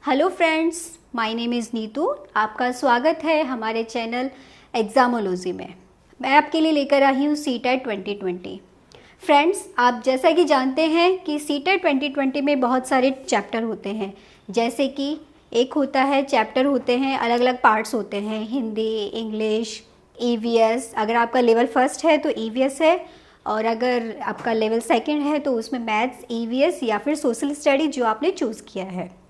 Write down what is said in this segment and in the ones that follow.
Hello friends, my name is Neetu. आपका स्वागत है हमारे चैनल एग्जामोलॉजी में। मैं आपके लिए लेकर आई हूँ सीटेट 2020। फ्रेंड्स, आप जैसा कि जानते हैं कि सीटेट 2020 में बहुत सारे चैप्टर होते हैं। जैसे कि एक होता है चैप्टर होते हैं, अलग अलग पार्ट्स होते हैं, हिंदी, इंग्लिश, ईवीएस। अगर आपका लेवल फर्स्ट है तो ईवीएस है, और अगर आपका लेवल सेकंड है तो उसमें मैथ्स, ईवीएस या फिर सोशल स्टडी जो आपने चूज़ किया है।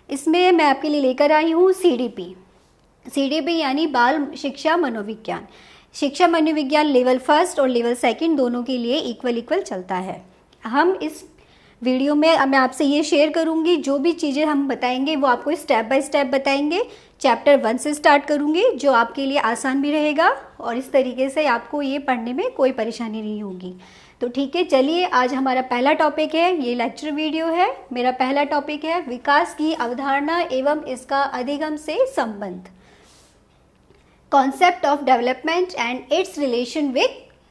इसमें मैं आपके लिए लेकर आई हूँ सीडीपी यानी बाल शिक्षा मनोविज्ञान। शिक्षा मनोविज्ञान लेवल फर्स्ट और लेवल सेकंड दोनों के लिए इक्वल चलता है। हम इस वीडियो में मैं आपसे ये शेयर करूँगी, जो भी चीज़ें हम बताएंगे वो आपको स्टेप बाय स्टेप बताएंगे। चैप्टर 1 से स्टार्ट करूँगी, जो आपके लिए आसान भी रहेगा और इस तरीके से आपको ये पढ़ने में कोई परेशानी नहीं होगी। तो ठीक है, चलिए आज हमारा पहला टॉपिक है, ये लेक्चर वीडियो है। मेरा पहला टॉपिक है विकास की अवधारणा एवं इसका अधिगम से संबंध, concept of development and it's relation with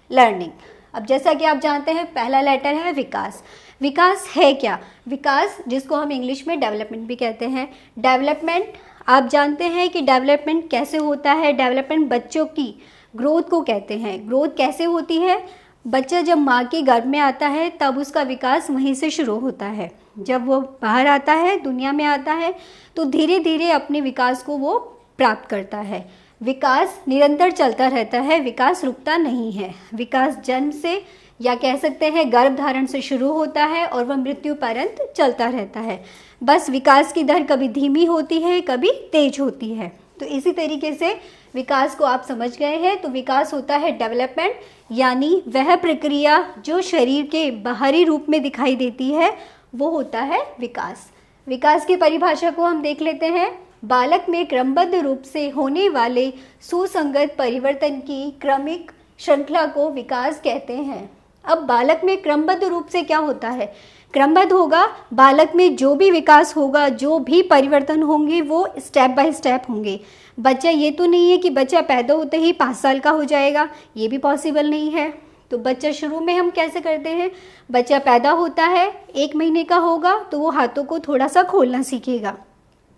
learning. अब जैसा कि आप जानते हैं, पहला लेटर है विकास। विकास है क्या? विकास, जिसको हम इंग्लिश में डेवलपमेंट भी कहते हैं। डेवलपमेंट, आप जानते हैं कि डेवलपमेंट कैसे होता है। डेवलपमेंट बच्चों की ग्रोथ को कहते हैं। ग्रोथ कैसे होती है? बच्चा जब माँ के गर्भ में आता है तब उसका विकास वहीं से शुरू होता है। जब वो बाहर आता है, दुनिया में आता है, तो धीरे धीरे अपने विकास को वो प्राप्त करता है। विकास निरंतर चलता रहता है, विकास रुकता नहीं है। विकास जन्म से या कह सकते हैं गर्भ धारण से शुरू होता है और वह मृत्यु पर्यंत चलता रहता है। बस विकास की दर कभी धीमी होती है, कभी तेज होती है। तो इसी तरीके से विकास को आप समझ गए हैं। तो विकास होता है डेवलपमेंट, यानी वह प्रक्रिया जो शरीर के बाहरी रूप में दिखाई देती है, वो होता है विकास। विकास की परिभाषा को हम देख लेते हैं। बालक में क्रमबद्ध रूप से होने वाले सुसंगत परिवर्तन की क्रमिक श्रृंखला को विकास कहते हैं। अब बालक में क्रमबद्ध रूप से क्या होता है? क्रमबद्ध होगा, बालक में जो भी विकास होगा, जो भी परिवर्तन होंगे, वो स्टेप बाय स्टेप होंगे। बच्चा, ये तो नहीं है कि बच्चा पैदा होते ही 5 साल का हो जाएगा, ये भी पॉसिबल नहीं है। तो बच्चा शुरू में हम कैसे करते हैं? बच्चा पैदा होता है, 1 महीने का होगा तो वो हाथों को थोड़ा सा खोलना सीखेगा।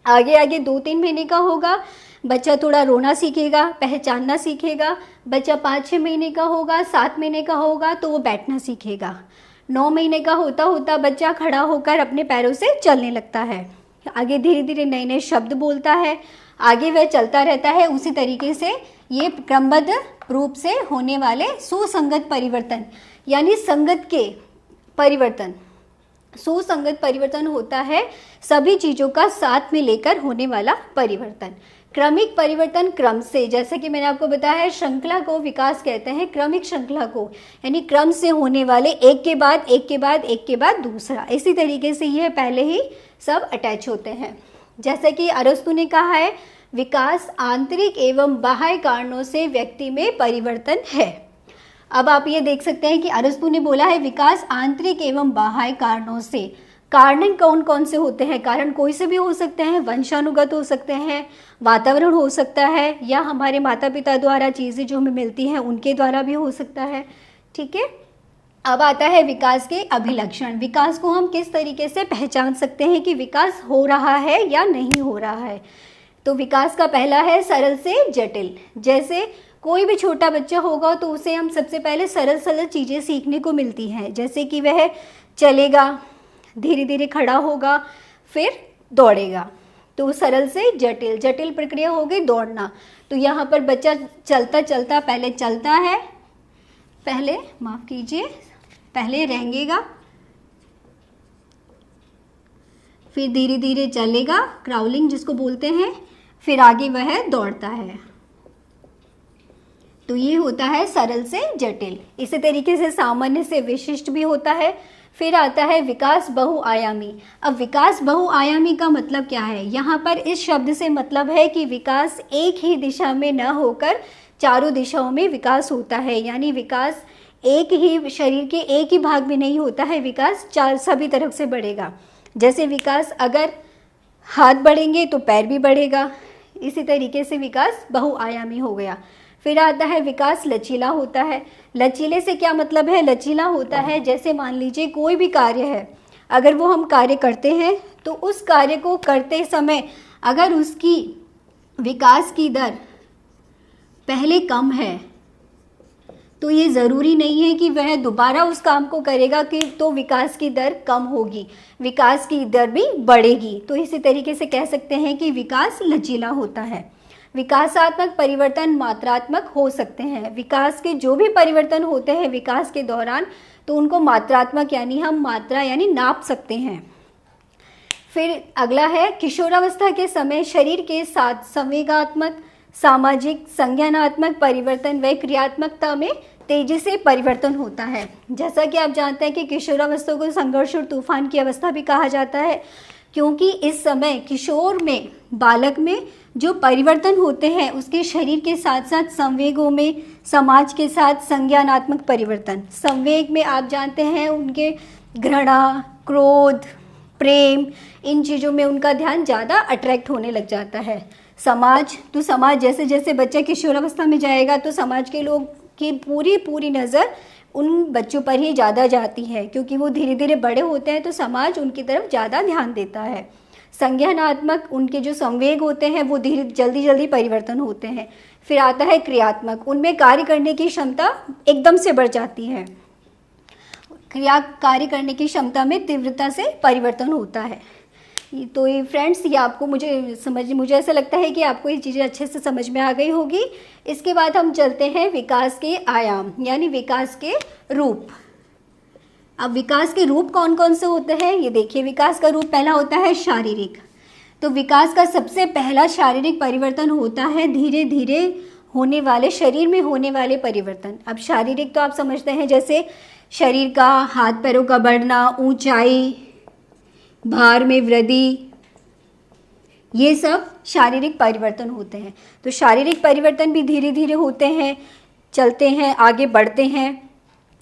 आगे आगे 2-3 महीने का होगा, बच्चा थोड़ा रोना सीखेगा, पहचानना सीखेगा। बच्चा 5-6 महीने का होगा, 7 महीने का होगा तो वो बैठना सीखेगा। 9 महीने का होता होता बच्चा खड़ा होकर अपने पैरों से चलने लगता है। आगे धीरे धीरे नए नए शब्द बोलता है, आगे वह चलता रहता है। उसी तरीके से ये क्रमबद्ध रूप से होने वाले सुसंगत परिवर्तन, यानी संगत के परिवर्तन, सुसंगत परिवर्तन होता है सभी चीज़ों का साथ में लेकर होने वाला परिवर्तन। क्रमिक परिवर्तन क्रम से, जैसे कि मैंने आपको बताया है, श्रृंखला को विकास कहते हैं, क्रमिक श्रृंखला को, यानी क्रम से होने वाले एक के बाद एक के बाद एक के बाद दूसरा। इसी तरीके से यह पहले ही सब अटैच होते हैं। जैसे कि अरस्तु ने कहा है, विकास आंतरिक एवं बाह्य कारणों से व्यक्ति में परिवर्तन है। अब आप ये देख सकते हैं कि अरस्तु ने बोला है विकास आंतरिक एवं बाह्य कारणों से। कारण कौन कौन से होते हैं? कारण कोई से भी हो सकते हैं, वंशानुगत हो सकते हैं, वातावरण हो सकता है, या हमारे माता पिता द्वारा चीज़ें जो हमें मिलती हैं उनके द्वारा भी हो सकता है। ठीक है, अब आता है विकास के अभिलक्षण। विकास को हम किस तरीके से पहचान सकते हैं कि विकास हो रहा है या नहीं हो रहा है? तो विकास का पहला है सरल से जटिल। जैसे कोई भी छोटा बच्चा होगा तो उसे हम सबसे पहले सरल सरल चीज़ें सीखने को मिलती हैं, जैसे कि वह चलेगा, धीरे धीरे खड़ा होगा, फिर दौड़ेगा। तो सरल से जटिल, जटिल प्रक्रिया हो गई दौड़ना। तो यहाँ पर बच्चा चलता चलता पहले चलता है, पहले रेंगेगा, फिर धीरे धीरे चलेगा, क्राउलिंग जिसको बोलते हैं, फिर आगे वह दौड़ता है। तो ये होता है सरल से जटिल। इसी तरीके से सामान्य से विशिष्ट भी होता है। फिर आता है विकास बहुआयामी। अब विकास बहुआयामी का मतलब क्या है? यहाँ पर इस शब्द से मतलब है कि विकास एक ही दिशा में न होकर चारों दिशाओं में विकास होता है, यानी विकास एक ही शरीर के एक ही भाग में नहीं होता है, विकास सभी तरफ से बढ़ेगा। जैसे विकास अगर हाथ बढ़ेंगे तो पैर भी बढ़ेगा, इसी तरीके से विकास बहुआयामी हो गया। फिर आता है विकास लचीला होता है। लचीले से क्या मतलब है? लचीला होता है जैसे मान लीजिए कोई भी कार्य है, अगर वो हम कार्य करते हैं तो उस कार्य को करते समय अगर उसकी विकास की दर पहले कम है तो ये ज़रूरी नहीं है कि वह दोबारा उस काम को करेगा कि तो विकास की दर कम होगी, विकास की दर भी बढ़ेगी। तो इसी तरीके से कह सकते हैं कि विकास लचीला होता है। विकासात्मक परिवर्तन मात्रात्मक हो सकते हैं। विकास के जो भी परिवर्तन होते हैं विकास के दौरान, तो उनको मात्रात्मक यानी हम मात्रा यानी नाप सकते हैं। फिर अगला है किशोरावस्था के समय शरीर के साथ संवेगात्मक, सामाजिक, संज्ञानात्मक परिवर्तन व क्रियात्मकता में तेजी से परिवर्तन होता है। जैसा कि आप जानते हैं कि किशोरावस्था को संघर्ष और तूफान की अवस्था भी कहा जाता है, क्योंकि इस समय किशोर में, बालक में जो परिवर्तन होते हैं उसके शरीर के साथ साथ संवेगों में, समाज के साथ संज्ञानात्मक परिवर्तन। संवेग में आप जानते हैं उनके घृणा, क्रोध, प्रेम, इन चीज़ों में उनका ध्यान ज़्यादा अट्रैक्ट होने लग जाता है। समाज, तो समाज जैसे जैसे बच्चा किशोरावस्था में जाएगा तो समाज के लोग की पूरी नज़र उन बच्चों पर ही ज़्यादा जाती है, क्योंकि वो धीरे धीरे बड़े होते हैं तो समाज उनकी तरफ ज़्यादा ध्यान देता है। संज्ञानात्मक, उनके जो संवेग होते हैं वो धीरे जल्दी परिवर्तन होते हैं। फिर आता है क्रियात्मक, उनमें कार्य करने की क्षमता एकदम से बढ़ जाती है। कार्य करने की क्षमता में तीव्रता से परिवर्तन होता है। तो ये फ्रेंड्स, ये आपको मुझे ऐसा लगता है कि आपको ये चीज़ें अच्छे से समझ में आ गई होगी। इसके बाद हम चलते हैं विकास के आयाम यानी विकास के रूप। अब विकास के रूप कौन कौन से होते हैं ये देखिए। विकास का रूप पहला होता है शारीरिक। तो विकास का सबसे पहला शारीरिक परिवर्तन होता है धीरे धीरे होने वाले, शरीर में होने वाले परिवर्तन। अब शारीरिक तो आप समझते हैं, जैसे शरीर का, हाथ पैरों का बढ़ना, ऊंचाई, भार में वृद्धि, ये सब शारीरिक परिवर्तन होते हैं। तो शारीरिक परिवर्तन भी धीरे धीरे होते हैं, चलते हैं, आगे बढ़ते हैं।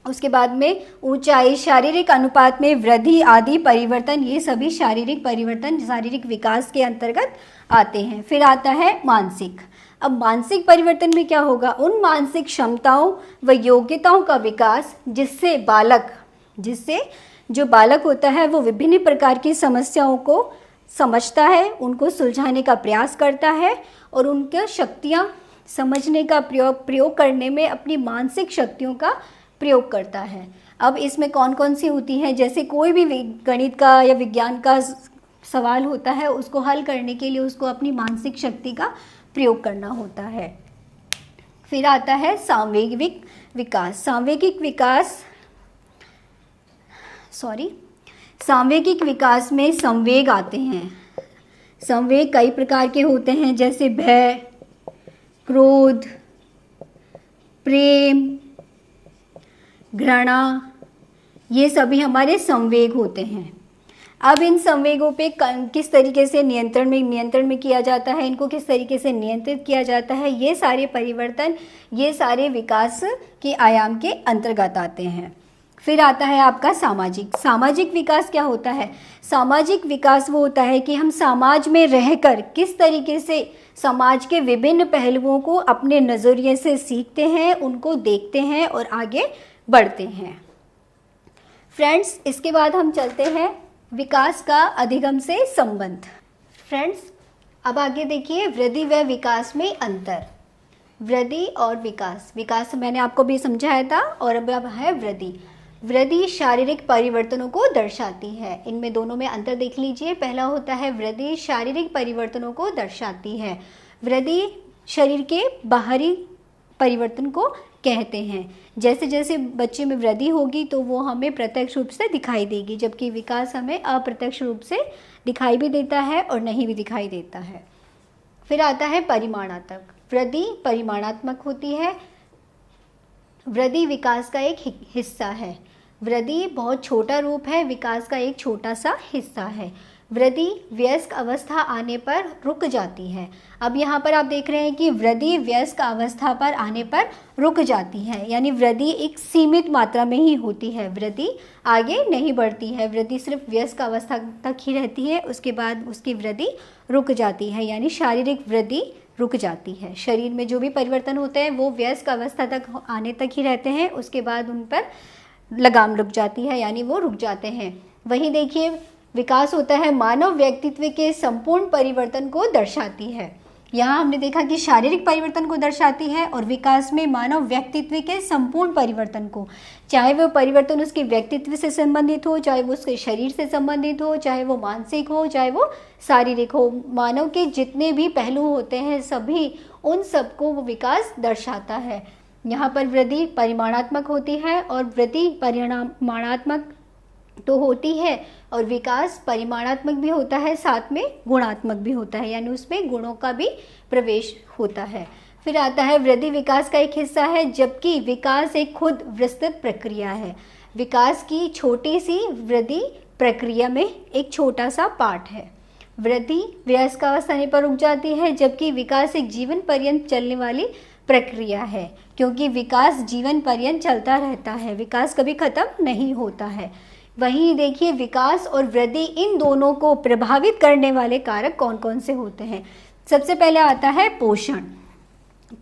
उसके बाद में ऊंचाई, शारीरिक अनुपात में वृद्धि आदि परिवर्तन, ये सभी शारीरिक परिवर्तन, शारीरिक विकास के अंतर्गत आते हैं। फिर आता है मानसिक। अब मानसिक परिवर्तन में क्या होगा? उन मानसिक क्षमताओं व योग्यताओं का विकास जिससे जो बालक होता है वो विभिन्न प्रकार की समस्याओं को समझता है, उनको सुलझाने का प्रयास करता है और उनकी शक्तियाँ समझने का प्रयोग करने में अपनी मानसिक शक्तियों का प्रयोग करता है। अब इसमें कौन कौन सी होती हैं? जैसे कोई भी गणित का या विज्ञान का सवाल होता है, उसको हल करने के लिए उसको अपनी मानसिक शक्ति का प्रयोग करना होता है। फिर आता है सांवेगिक विकास। सांवेगिक विकास में संवेग आते हैं। संवेग कई प्रकार के होते हैं, जैसे भय, क्रोध, प्रेम, घृणा, ये सभी हमारे संवेग होते हैं। अब इन संवेगों पे किस तरीके से नियंत्रण में किया जाता है, इनको किस तरीके से नियंत्रित किया जाता है, ये सारे परिवर्तन, ये सारे विकास के आयाम के अंतर्गत आते हैं। फिर आता है आपका सामाजिक विकास। क्या होता है? सामाजिक विकास वो होता है कि हम समाज में रहकर किस तरीके से समाज के विभिन्न पहलुओं को अपने नज़रिए से सीखते हैं, उनको देखते हैं और आगे बढ़ते हैं। फ्रेंड्स, इसके बाद हम चलते हैं विकास का अधिगम से संबंध। फ्रेंड्स, अब आगे देखिए वृद्धि व विकास में अंतर। वृद्धि और विकास मैंने आपको भी समझाया था, और अब है वृद्धि। वृद्धि शारीरिक परिवर्तनों को दर्शाती है। इनमें दोनों में अंतर देख लीजिए। पहला होता है वृद्धि शारीरिक परिवर्तनों को दर्शाती है। वृद्धि शरीर के बाहरी परिवर्तन को कहते हैं। जैसे जैसे बच्चे में वृद्धि होगी तो वो हमें प्रत्यक्ष रूप से दिखाई देगी, जबकि विकास हमें अप्रत्यक्ष रूप से दिखाई भी देता है और नहीं भी दिखाई देता है। फिर आता है परिमाणात्मक। वृद्धि परिमाणात्मक होती है। वृद्धि विकास का एक हिस्सा है। वृद्धि बहुत छोटा रूप है, विकास का एक छोटा सा हिस्सा है। वृद्धि वयस्क अवस्था आने पर रुक जाती है। अब यहाँ पर आप देख रहे हैं कि वृद्धि वयस्क अवस्था पर आने पर रुक जाती है, यानी वृद्धि एक सीमित मात्रा में ही होती है, वृद्धि आगे नहीं बढ़ती है। वृद्धि सिर्फ वयस्क अवस्था तक ही रहती है, उसके बाद उसकी वृद्धि रुक जाती है, यानी शारीरिक वृद्धि रुक जाती है। शरीर में जो भी परिवर्तन होते हैं वो वयस्क अवस्था तक आने तक ही रहते हैं, उसके बाद उन पर लगाम रुक जाती है, यानी वो रुक जाते हैं। वहीं देखिए विकास होता है मानव व्यक्तित्व के संपूर्ण परिवर्तन को दर्शाती है। यहाँ हमने देखा कि शारीरिक परिवर्तन को दर्शाती है और विकास में मानव व्यक्तित्व के संपूर्ण परिवर्तन को, चाहे वो परिवर्तन उसके व्यक्तित्व से संबंधित हो, चाहे वो उसके शरीर से संबंधित हो, चाहे वो मानसिक हो, चाहे वो शारीरिक हो, मानव के जितने भी पहलू होते हैं सभी उन सबको वो विकास दर्शाता है। यहाँ पर वृद्धि परिमाणात्मक होती है और वृद्धि परिमाणात्मक तो होती है और विकास परिमाणात्मक भी होता है, साथ में गुणात्मक भी होता है, यानी उसमें गुणों का भी प्रवेश होता है। फिर आता है वृद्धि विकास का एक हिस्सा है, जबकि विकास एक खुद विस्तृत प्रक्रिया है। विकास की छोटी सी वृद्धि प्रक्रिया में एक छोटा सा पार्ट है। वृद्धि वयस्क अवस्था पर रुक जाती है, जबकि विकास एक जीवन पर्यंत चलने वाली प्रक्रिया है, क्योंकि विकास जीवन पर्यंत चलता रहता है, विकास कभी खत्म नहीं होता है। वहीं देखिए विकास और वृद्धि इन दोनों को प्रभावित करने वाले कारक कौन कौन से होते हैं। सबसे पहले आता है पोषण।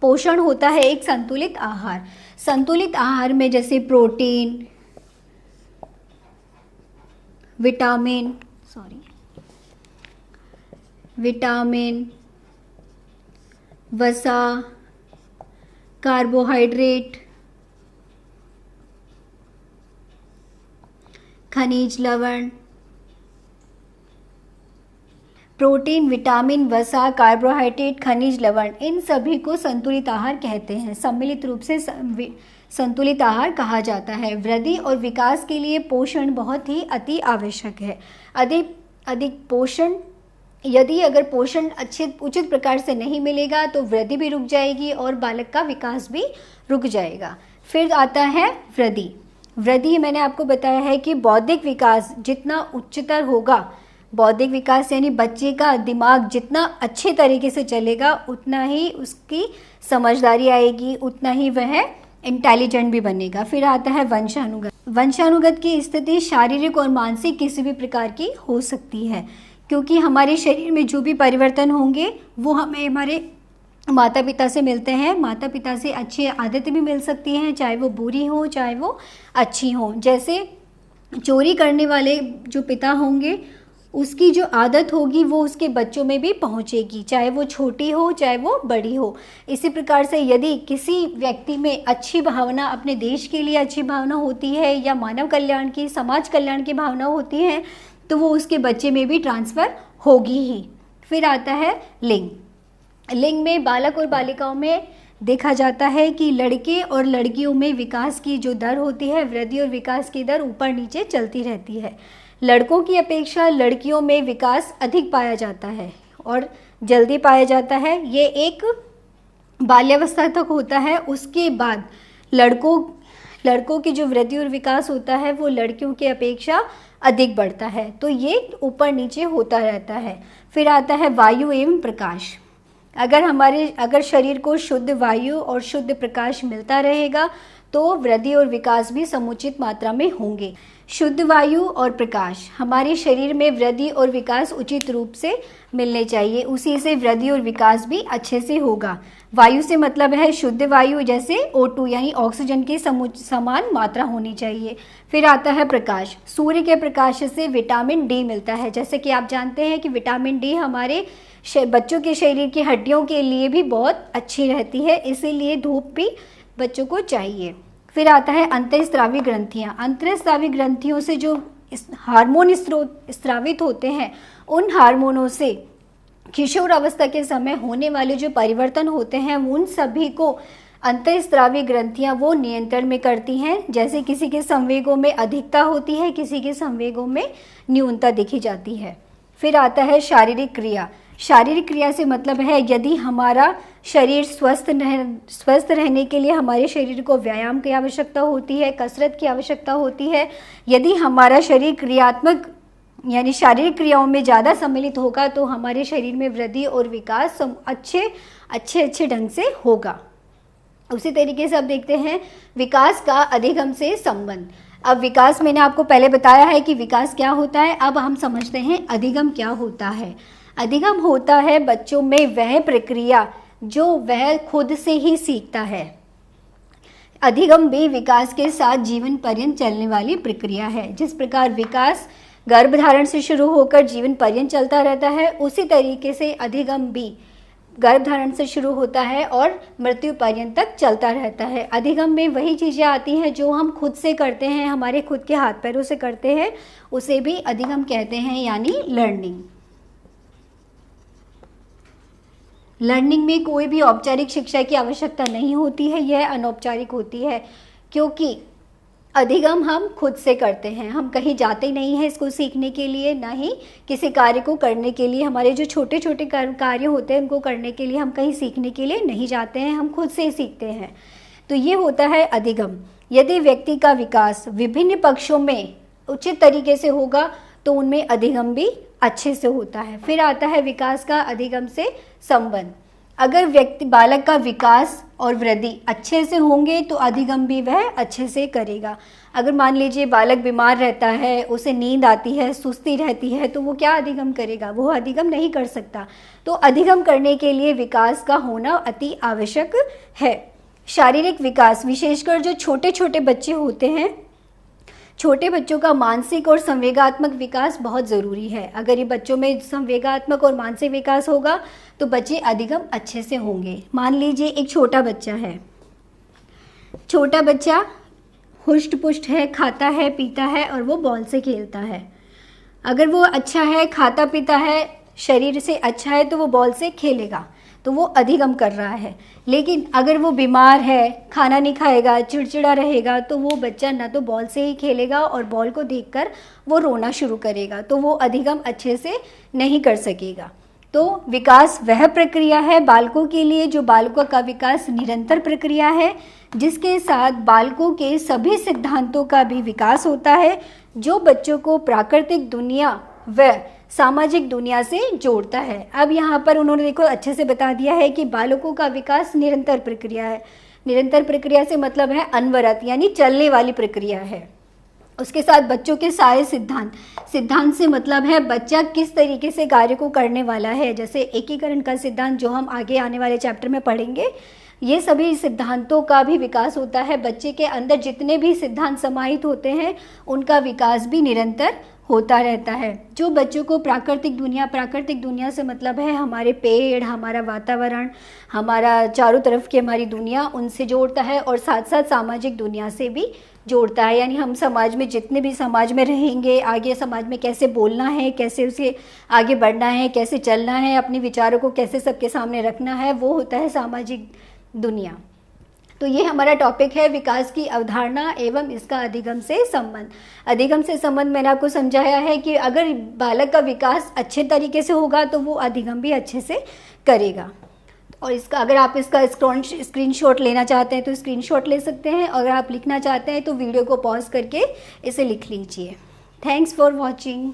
पोषण होता है एक संतुलित आहार। संतुलित आहार में जैसे प्रोटीन, विटामिन, वसा, कार्बोहाइड्रेट, खनिज लवण, प्रोटीन, विटामिन, वसा, कार्बोहाइड्रेट, खनिज लवण, इन सभी को संतुलित आहार कहते हैं। सम्मिलित रूप से संतुलित आहार कहा जाता है। वृद्धि और विकास के लिए पोषण बहुत ही अति आवश्यक है। अधिक पोषण, यदि अगर पोषण उचित प्रकार से नहीं मिलेगा तो वृद्धि भी रुक जाएगी और बालक का विकास भी रुक जाएगा। फिर आता है वृद्धि। वृद्धि मैंने आपको बताया है कि बौद्धिक विकास जितना उच्चतर होगा, बौद्धिक विकास यानी बच्चे का दिमाग जितना अच्छे तरीके से चलेगा उतना ही उसकी समझदारी आएगी, उतना ही वह इंटेलिजेंट भी बनेगा। फिर आता है वंशानुगत। वंशानुगत की स्थिति शारीरिक और मानसिक किसी भी प्रकार की हो सकती है, क्योंकि हमारे शरीर में जो भी परिवर्तन होंगे वो हमें हमारे माता पिता से मिलते हैं। माता पिता से अच्छी आदतें भी मिल सकती हैं, चाहे वो बुरी हो चाहे वो अच्छी हो। जैसे चोरी करने वाले जो पिता होंगे उसकी जो आदत होगी वो उसके बच्चों में भी पहुंचेगी, चाहे वो छोटी हो चाहे वो बड़ी हो। इसी प्रकार से यदि किसी व्यक्ति में अच्छी भावना, अपने देश के लिए अच्छी भावना होती है या मानव कल्याण की, समाज कल्याण की भावना होती है तो वो उसके बच्चे में भी ट्रांसफ़र होगी ही। फिर आता है लिंग। लिंग में बालक और बालिकाओं में देखा जाता है कि लड़के और लड़कियों में विकास की जो दर होती है, वृद्धि और विकास की दर ऊपर नीचे चलती रहती है। लड़कों की अपेक्षा लड़कियों में विकास अधिक पाया जाता है और जल्दी पाया जाता है। ये एक बाल्यावस्था तक होता है। उसके बाद लड़कों की जो वृद्धि और विकास होता है वो लड़कियों की अपेक्षा अधिक बढ़ता है। तो ये ऊपर नीचे होता रहता है। फिर आता है वायु एवं प्रकाश। अगर शरीर को शुद्ध वायु और शुद्ध प्रकाश मिलता रहेगा तो वृद्धि और विकास भी समुचित मात्रा में होंगे। शुद्ध वायु और प्रकाश, हमारे शरीर में वृद्धि और विकास उचित रूप से मिलने चाहिए, उसी से वृद्धि और विकास भी अच्छे से होगा। वायु से मतलब है शुद्ध वायु, जैसे O2 यानी ऑक्सीजन की समान मात्रा होनी चाहिए। फिर आता है प्रकाश। सूर्य के प्रकाश से विटामिन डी मिलता है। जैसे कि आप जानते हैं कि विटामिन डी हमारे बच्चों के शरीर की हड्डियों के लिए भी बहुत अच्छी रहती है, इसीलिए धूप भी बच्चों को चाहिए। फिर आता है अंतःस्रावी ग्रंथियाँ। अंतःस्रावी ग्रंथियों से जो हार्मोन स्रावित होते हैं, उन हार्मोनों से किशोर अवस्था के समय होने वाले जो परिवर्तन होते हैं उन सभी को अंतःस्रावी ग्रंथियाँ वो नियंत्रण में करती हैं। जैसे किसी के संवेगों में अधिकता होती है, किसी के संवेगों में न्यूनता देखी जाती है। फिर आता है शारीरिक क्रिया। शारीरिक क्रिया से मतलब है यदि हमारा शरीर स्वस्थ रहने के लिए हमारे शरीर को व्यायाम की आवश्यकता होती है, कसरत की आवश्यकता होती है। यदि हमारा शरीर क्रियात्मक यानी शारीरिक क्रियाओं में ज़्यादा सम्मिलित होगा तो हमारे शरीर में वृद्धि और विकास अच्छे ढंग से होगा। उसी तरीके से अब देखते हैं विकास का अधिगम से संबंध। अब विकास मैंने आपको पहले बताया है कि विकास क्या होता है, अब हम समझते हैं अधिगम क्या होता है। अधिगम होता है बच्चों में वह प्रक्रिया जो वह खुद से ही सीखता है। अधिगम भी विकास के साथ जीवन पर्यंत चलने वाली प्रक्रिया है। जिस प्रकार विकास गर्भधारण से शुरू होकर जीवन पर्यंत चलता रहता है, उसी तरीके से अधिगम भी गर्भधारण से शुरू होता है और मृत्यु पर्यंत तक चलता रहता है। अधिगम में वही चीज़ें आती हैं जो हम खुद से करते हैं, हमारे खुद के हाथ पैरों से करते हैं, उसे भी अधिगम कहते हैं, यानी लर्निंग। लर्निंग में कोई भी औपचारिक शिक्षा की आवश्यकता नहीं होती है, यह अनौपचारिक होती है, क्योंकि अधिगम हम खुद से करते हैं। हम कहीं जाते नहीं हैं इसको सीखने के लिए, ना ही किसी कार्य को करने के लिए। हमारे जो छोटे छोटे कार्य होते हैं उनको करने के लिए हम कहीं सीखने के लिए नहीं जाते हैं, हम खुद से ही सीखते हैं। तो ये होता है अधिगम। यदि व्यक्ति का विकास विभिन्न पक्षों में उचित तरीके से होगा तो उनमें अधिगम भी अच्छे से होता है। फिर आता है विकास का अधिगम से संबंध। अगर व्यक्ति बालक का विकास और वृद्धि अच्छे से होंगे तो अधिगम भी वह अच्छे से करेगा। अगर मान लीजिए बालक बीमार रहता है, उसे नींद आती है, सुस्ती रहती है, तो वो क्या अधिगम करेगा? वो अधिगम नहीं कर सकता। तो अधिगम करने के लिए विकास का होना अति आवश्यक है। शारीरिक विकास, विशेषकर जो छोटे छोटे बच्चे होते हैं, छोटे बच्चों का मानसिक और संवेगात्मक विकास बहुत ज़रूरी है। अगर ये बच्चों में संवेगात्मक और मानसिक विकास होगा तो बच्चे अधिगम अच्छे से होंगे। मान लीजिए एक छोटा बच्चा है, छोटा बच्चा हुष्ट पुष्ट है, खाता है, पीता है और वो बॉल से खेलता है। अगर वो अच्छा है, खाता पीता है, शरीर से अच्छा है, तो वो बॉल से खेलेगा, तो वो अधिगम कर रहा है। लेकिन अगर वो बीमार है, खाना नहीं खाएगा, चिड़चिड़ा रहेगा, तो वो बच्चा ना तो बॉल से ही खेलेगा और बॉल को देखकर वो रोना शुरू करेगा, तो वो अधिगम अच्छे से नहीं कर सकेगा। तो विकास वह प्रक्रिया है बालकों के लिए जो बालकों का विकास निरंतर प्रक्रिया है, जिसके साथ बालकों के सभी सिद्धांतों का भी विकास होता है, जो बच्चों को प्राकृतिक दुनिया व सामाजिक दुनिया से जोड़ता है। अब यहाँ पर उन्होंने देखो अच्छे से बता दिया है कि बालकों का विकास निरंतर प्रक्रिया है। निरंतर प्रक्रिया से मतलब है अनवरत, यानी चलने वाली प्रक्रिया है। उसके साथ बच्चों के सारे सिद्धांत, सिद्धांत से मतलब है बच्चा किस तरीके से कार्य को करने वाला है। जैसे एकीकरण का सिद्धांत जो हम आगे आने वाले चैप्टर में पढ़ेंगे, ये सभी सिद्धांतों का भी विकास होता है। बच्चे के अंदर जितने भी सिद्धांत समाहित होते हैं उनका विकास भी निरंतर होता रहता है। जो बच्चों को प्राकृतिक दुनिया से मतलब है हमारे पेड़, हमारा वातावरण, हमारा चारों तरफ की हमारी दुनिया, उनसे जोड़ता है और साथ साथ सामाजिक दुनिया से भी जोड़ता है। यानी हम समाज में जितने भी समाज में रहेंगे, आगे समाज में कैसे बोलना है, कैसे उसे आगे बढ़ना है, कैसे चलना है, अपने विचारों को कैसे सबके सामने रखना है, वो होता है सामाजिक दुनिया। तो ये हमारा टॉपिक है विकास की अवधारणा एवं इसका अधिगम से संबंध। अधिगम से संबंध मैंने आपको समझाया है कि अगर बालक का विकास अच्छे तरीके से होगा तो वो अधिगम भी अच्छे से करेगा। और इसका अगर आप इसका स्क्रीनशॉट लेना चाहते हैं तो स्क्रीनशॉट ले सकते हैं, और अगर आप लिखना चाहते हैं तो वीडियो को पॉज करके इसे लिख लीजिए। Thanks for watching.